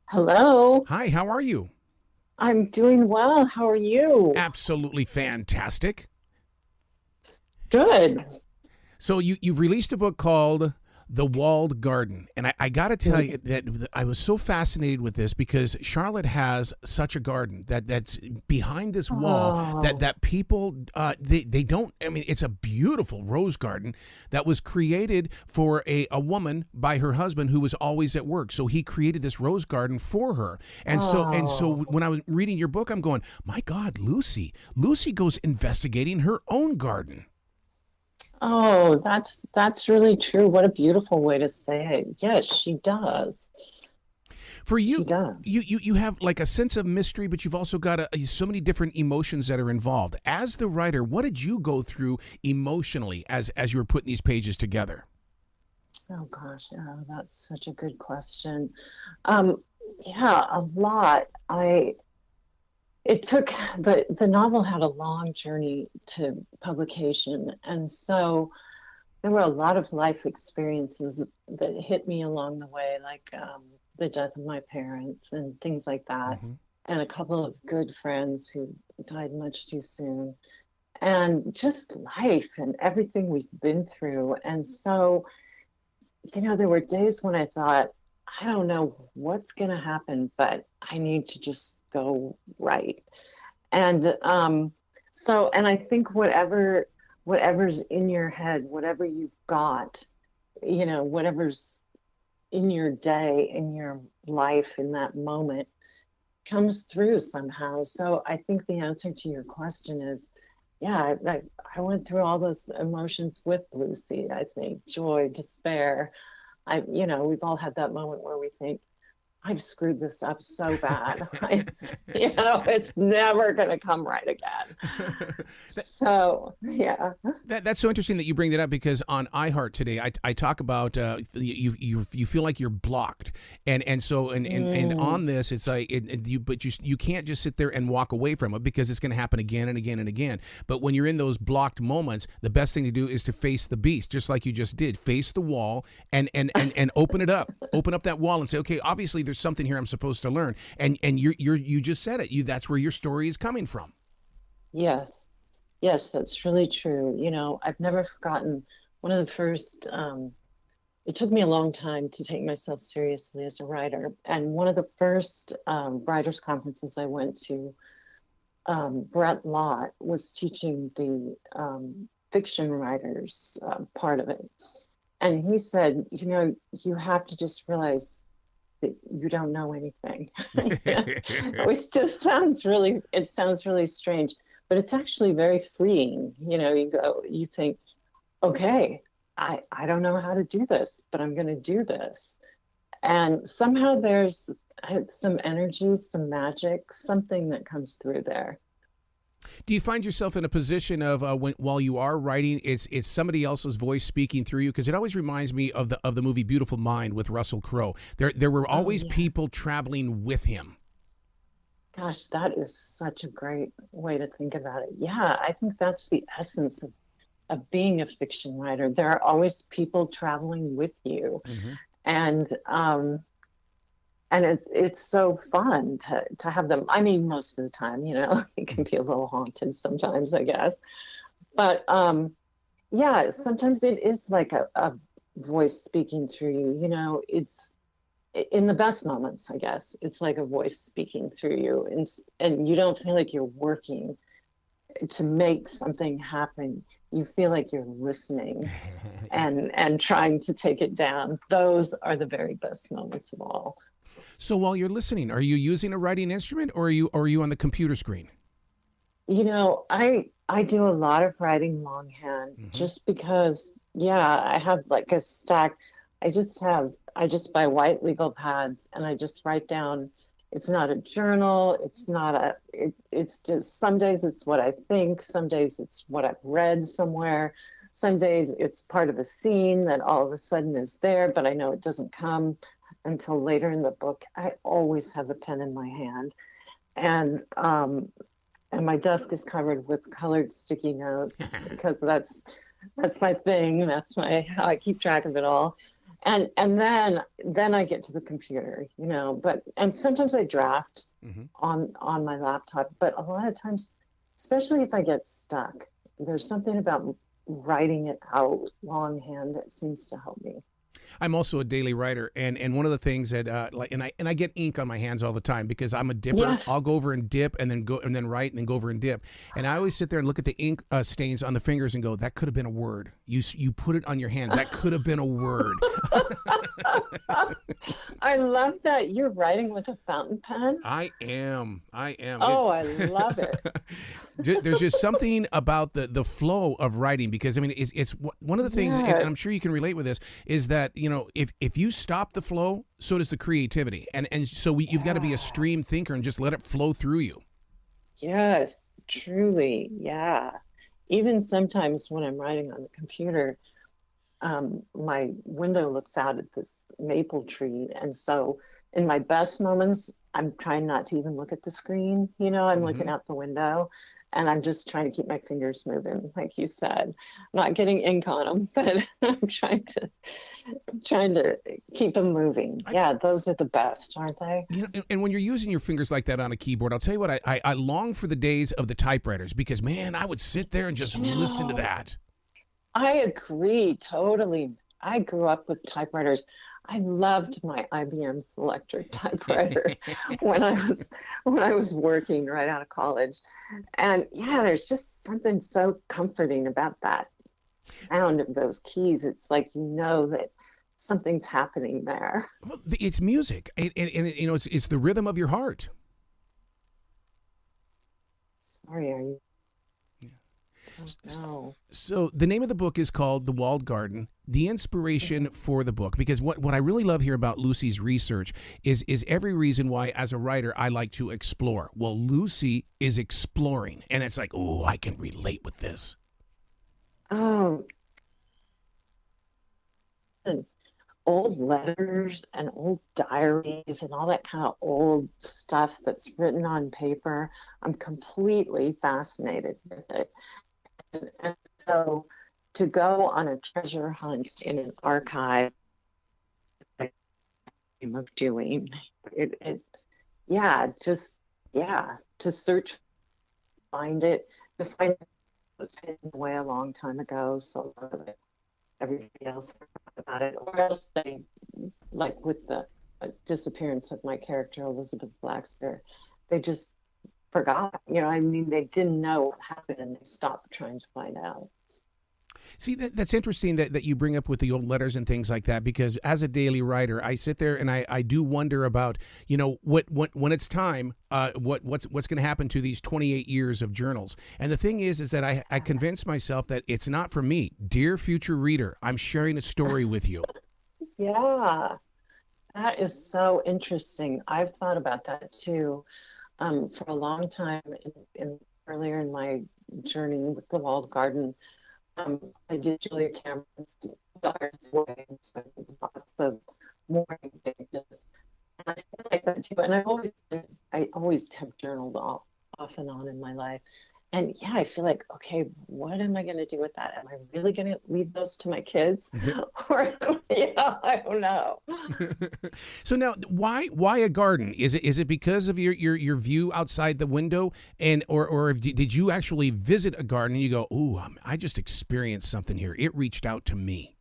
Hello, Hi, how are you? I'm doing well. How are you? Absolutely fantastic. Good. So you've released a book called The Walled Garden, and I got to tell you that I was so fascinated with this because Charlotte has such a garden that's behind this wall Oh, that people they don't. I mean, it's a beautiful rose garden that was created for a woman by her husband who was always at work. So he created this rose garden for her, and so oh, when I was reading your book, I'm going, my God, Lucy goes investigating her own garden. that's really true. What a beautiful way to say it. Yes, she does. For She you, does. you have like a sense of mystery, but you've also got so many different emotions that are involved. As the writer, what did you go through emotionally as you were putting these pages together? Oh gosh, that's such a good question. Um, yeah, a lot. It took the novel had a long journey to publication, and so there were a lot of life experiences that hit me along the way, like the death of my parents and things like that, Mm-hmm. and a couple of good friends who died much too soon, and just life and everything we've been through. And so, there were days when I thought, I don't know what's going to happen, but I need to just go right. And I think whatever's in your head, whatever you've got, whatever's in your day, in your life, in that moment, comes through somehow. So I think the answer to your question is, yeah, I went through all those emotions with Lucy. I think joy, despair. We've all had that moment where we think, I've screwed this up so bad. It's never going to come right again. that, So, yeah. that's so interesting that you bring that up because on iHeart today, I talk about you feel like you're blocked, and Mm, on this, it's like you can't just sit there and walk away from it because it's going to happen again and again and again. But when you're in those blocked moments, the best thing to do is to face the beast, just like you just did. Face the wall and open it up. Open up that wall and say, okay, obviously there's something here I'm supposed to learn. And you just said it. That's where your story is coming from. yes. Yes, that's really true. I've never forgotten one of the first, it took me a long time to take myself seriously as a writer. And one of the first writers' conferences I went to, Brett Lott was teaching the fiction writers part of it. And he said, you have to just realize that you don't know anything, which just sounds really strange, but it's actually very freeing. You think, okay, I don't know how to do this, but I'm going to do this. And somehow there's some energy, some magic, something that comes through there. Do you find yourself in a position of while you are writing, it's somebody else's voice speaking through you? Because it always reminds me of the movie Beautiful Mind with Russell Crowe. There were Oh, always yeah. people traveling with him. Gosh, that is such a great way to think about it. Yeah, I think that's the essence of being a fiction writer. There are always people traveling with you. Mm-hmm. And it's so fun to have them. I mean, most of the time, it can be a little haunted sometimes, I guess. But yeah, sometimes it is like a voice speaking through you. It's in the best moments, I guess. It's like a voice speaking through you, and you don't feel like you're working to make something happen. You feel like you're listening and trying to take it down. Those are the very best moments of all. So while you're listening, are you using a writing instrument or are you on the computer screen? I do a lot of writing longhand Mm-hmm. just because, yeah, I have like a stack. I just buy white legal pads and I just write down. It's not a journal. It's just some days it's what I think. Some days it's what I've read somewhere. Some days it's part of a scene that all of a sudden is there, but I know it doesn't come until later in the book. I always have a pen in my hand. And and my desk is covered with colored sticky notes because that's my thing. That's my how I keep track of it all. And then I get to the computer, you know, but and sometimes I draft Hmm. on my laptop, but a lot of times, especially if I get stuck, there's something about writing it out longhand that seems to help me. I'm also a daily writer, and one of the things that like and I get ink on my hands all the time because I'm a dipper. I'll Yes. go over and dip, and then go and then write, and then go over and dip. And I always sit there and look at the ink stains on the fingers and go, that could have been a word. You put it on your hand. That could have been a word. I love that you're writing with a fountain pen. I am. I am. Oh, I love it. There's just something about the flow of writing because I mean it's one of the things, and I'm Yes. sure you can relate with this, is that you know if you stop the flow, so does the creativity, and so you've got to be a Yeah. stream thinker and just let it flow through you. Yes, truly. Yeah. Even sometimes when I'm writing on the computer, my window looks out at this maple tree. And so in my best moments, I'm trying not to even look at the screen. You know, I'm looking Hmm. out the window and I'm just trying to keep my fingers moving, like you said. Not getting ink on them, but I'm trying to keep them moving. I, Yeah, those are the best, aren't they? you know, and when you're using your fingers like that on a keyboard, I'll tell you what, I long for the days of the typewriters because man, I would sit there and just You listen to know, that. I agree totally. I grew up with typewriters. I loved my IBM Selectric typewriter when I was working right out of college. And yeah, there's just something so comforting about that sound of those keys. It's like you know that something's happening there. Well, it's music, and you know it's the rhythm of your heart. Sorry, are you? Oh no. So the name of the book is called The Walled Garden. The inspiration Mhm. for the book, because what I really love here about Lucy's research is every reason why, as a writer, I like to explore. Well, Lucy is exploring, and it's like, oh, I can relate with this. Oh, and old letters and old diaries and all that kind of old stuff that's written on paper. I'm completely fascinated with it. And so to go on a treasure hunt in an archive, I dream of doing it, yeah, just, yeah, to search, find it, to find it was hidden away a long time ago. So that everybody else forgot about it, or else they, like with the disappearance of my character, Elizabeth Blackspear, they just forgot. You know, I mean, they didn't know what happened and they stopped trying to find out. See, that's interesting that you bring up with the old letters and things like that, because as a daily writer, I sit there and I do wonder about, you know, what when it's time, what's going to happen to these 28 years of journals. And the thing is that I convince myself that it's not for me. Dear future reader, I'm sharing a story with you. Yeah, that is so interesting. I've thought about that too. For a long time, in earlier in my journey with the walled garden, I did Julia Cameron's Daughter's Way, so I did lots of morning pages. And I feel like that too. And I always have journaled off and on in my life. And yeah, I feel like, okay, what am I going to do with that? Am I really going to leave those to my kids? Or, yeah, I don't know. So now, why a garden? Is it because of your view outside the window, and or did you actually visit a garden and you go, ooh, I just experienced something here. It reached out to me.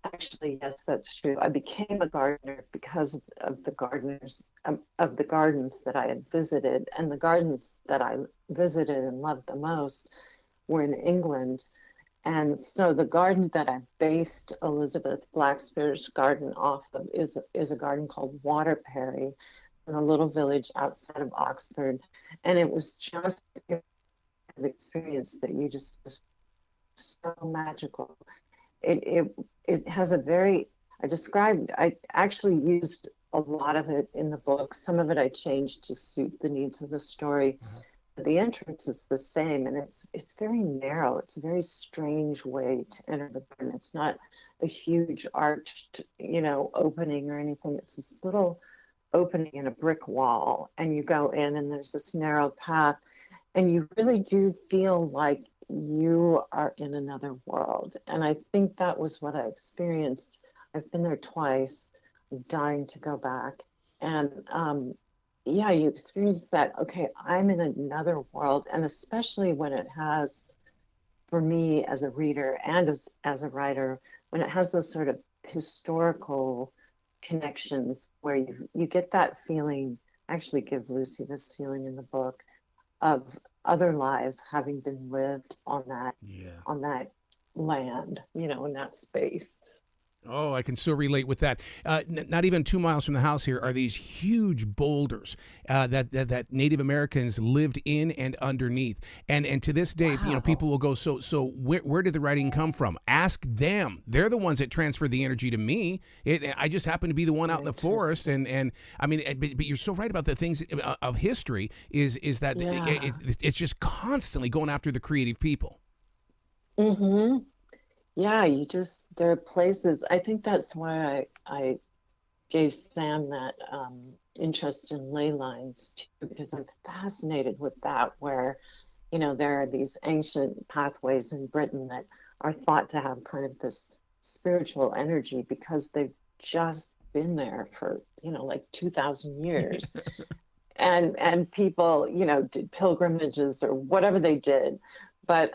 Actually, yes, that's true. I became a gardener because of the of the gardens that I had visited, and the gardens that I visited and loved the most were in England. And so the garden that I based Elizabeth Blackspear's garden off of is a garden called Waterperry in a little village outside of Oxford, and it was just an experience that you just was so magical. It has a very, I actually used a lot of it in the book. Some of it I changed to suit the needs of the story. But the entrance is the same, and it's very narrow. It's a very strange way to enter the garden. It's not a huge arched, opening or anything. It's this little opening in a brick wall, and you go in, and there's this narrow path, and you really do feel like you are in another world. And I think that was what I experienced. I've been there twice, I'm dying to go back. And yeah, you experience that, okay, I'm in another world. And especially when it has, for me as a reader and as a writer, when it has those sort of historical connections where you get that feeling. I actually give Lucy this feeling in the book of other lives having been lived Yeah. on that land, in that space. Oh, I can so relate with that. Not even 2 miles from the house here are these huge boulders that Native Americans lived in and underneath. And to this day, Wow. people will go, so where did the writing come from? Ask them. They're the ones that transfer the energy to me. I just happen to be the one out in the forest. Interesting. And I mean, but you're so right about the things of history is that Yeah. it's just constantly going after the creative people. Mm-hmm. Yeah, there are places. I think that's why I gave Sam that interest in ley lines too, because I'm fascinated with that, where, there are these ancient pathways in Britain that are thought to have kind of this spiritual energy because they've just been there for, like 2,000 years. And people, did pilgrimages or whatever they did. But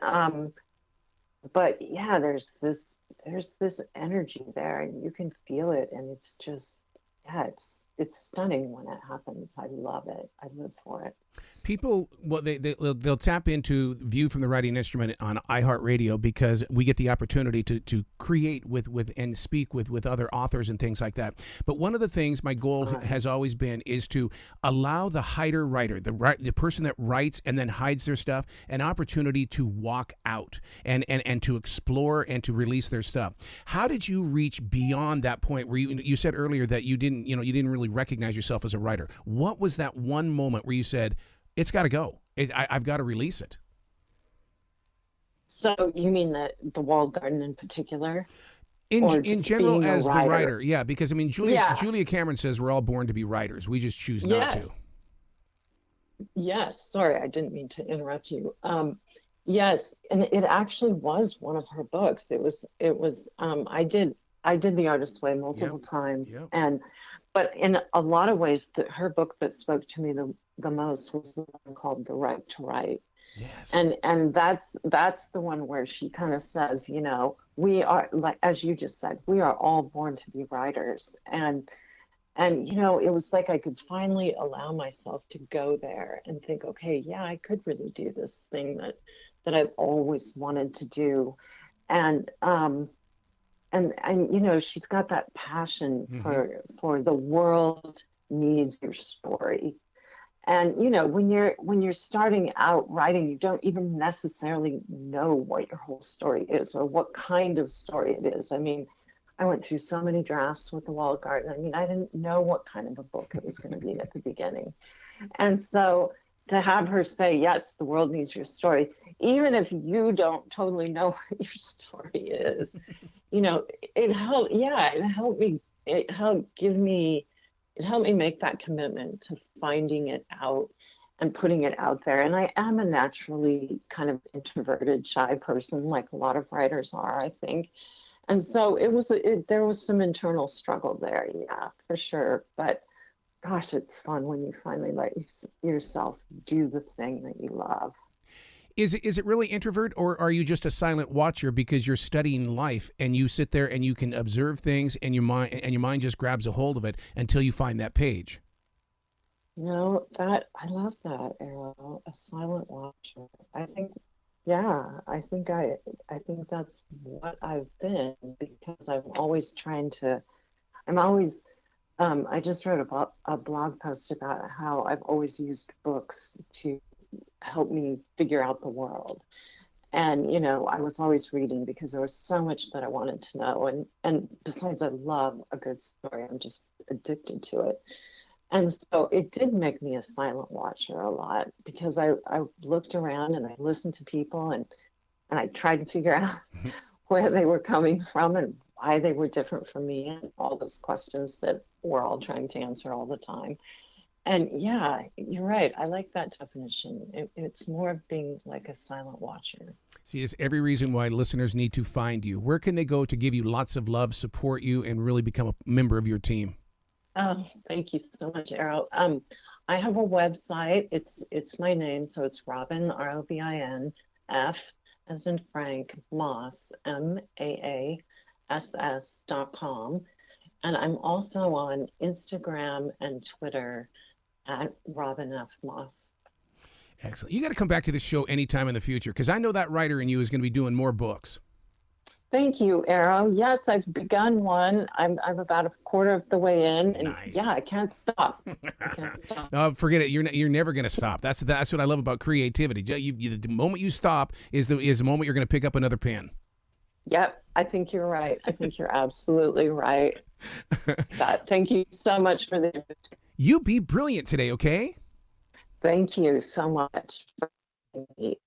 but yeah, there's this energy there and you can feel it, and it's just, yeah, it's stunning when it happens. I love it. I live for it. People, well, they'll tap into View from the Writing Instrument on iHeartRadio because we get the opportunity to create with and speak with other authors and things like that. But one of the things my goal Fun. has always been is to allow the hider writer, the person that writes and then hides their stuff, an opportunity to walk out and to explore and to release their stuff. How did you reach beyond that point where you said earlier that you didn't really recognize yourself as a writer? What was that one moment where you said, it's got to go. I've got to release it. So you mean that the walled garden in particular, In or in just general, being a as the writer? writer, yeah, because I mean, Yeah. Julia Cameron says we're all born to be writers. We just choose not to. Yes. Yes. Sorry, I didn't mean to interrupt you. Yes, and it actually was one of her books. I did The Artist's Way Yep. multiple times, Yep. and but in a lot of ways, her book that spoke to me the most was the one called The Right to Write. Yes. And that's the one where she kind of says, we are, like, as you just said, we are all born to be writers. And it was like I could finally allow myself to go there and think, okay, yeah, I could really do this thing that I've always wanted to do. And she's got that passion Mm-hmm. for the world needs your story. And when you're starting out writing, you don't even necessarily know what your whole story is or what kind of story it is. I mean, I went through so many drafts with the Walled Garden. I mean, I didn't know what kind of a book it was going to be at the beginning. And so to have her say, yes, the world needs your story, even if you don't totally know what your story is, you know, it helped. Yeah, it helped me make that commitment to finding it out and putting it out there. And I am a naturally kind of introverted, shy person, like a lot of writers are, I think. And so there was some internal struggle there, yeah, for sure. But gosh, it's fun when you finally let yourself do the thing that you love. Is it really introvert, or are you just a silent watcher because you're studying life and you sit there and you can observe things and your mind just grabs a hold of it until you find that page? That I love that, Arrow, a silent watcher. I think, yeah, I think that's what I've been, because I'm always, I just wrote a blog post about how I've always used books to help me figure out the world. And, I was always reading because there was so much that I wanted to know. And besides, I love a good story. I'm just addicted to it. And so it did make me a silent watcher a lot, because I looked around and I listened to people, and I tried to figure out where they were coming from and why they were different from me, and all those questions that we're all trying to answer all the time. And yeah, you're right. I like that definition. It's more of being like a silent watcher. See, there's every reason why listeners need to find you. Where can they go to give you lots of love, support you, and really become a member of your team? Oh, thank you so much, Errol. I have a website. It's my name, so it's Robin, Robin, F as in Frank, Maass, MAASS.com. And I'm also on Instagram and Twitter at Robin F. Maass. Excellent. You got to come back to this show anytime in the future because I know that writer in you is going to be doing more books. Thank you, Arrow. Yes, I've begun one. I'm about a quarter of the way in, and Nice. yeah, I can't stop. I can't stop. Forget it. You're never going to stop. That's what I love about creativity. The moment you stop is the moment you're going to pick up another pen. Yep, I think you're right. I think you're absolutely right. Thank you so much for the invitation. You be brilliant today, okay? Thank you so much for me.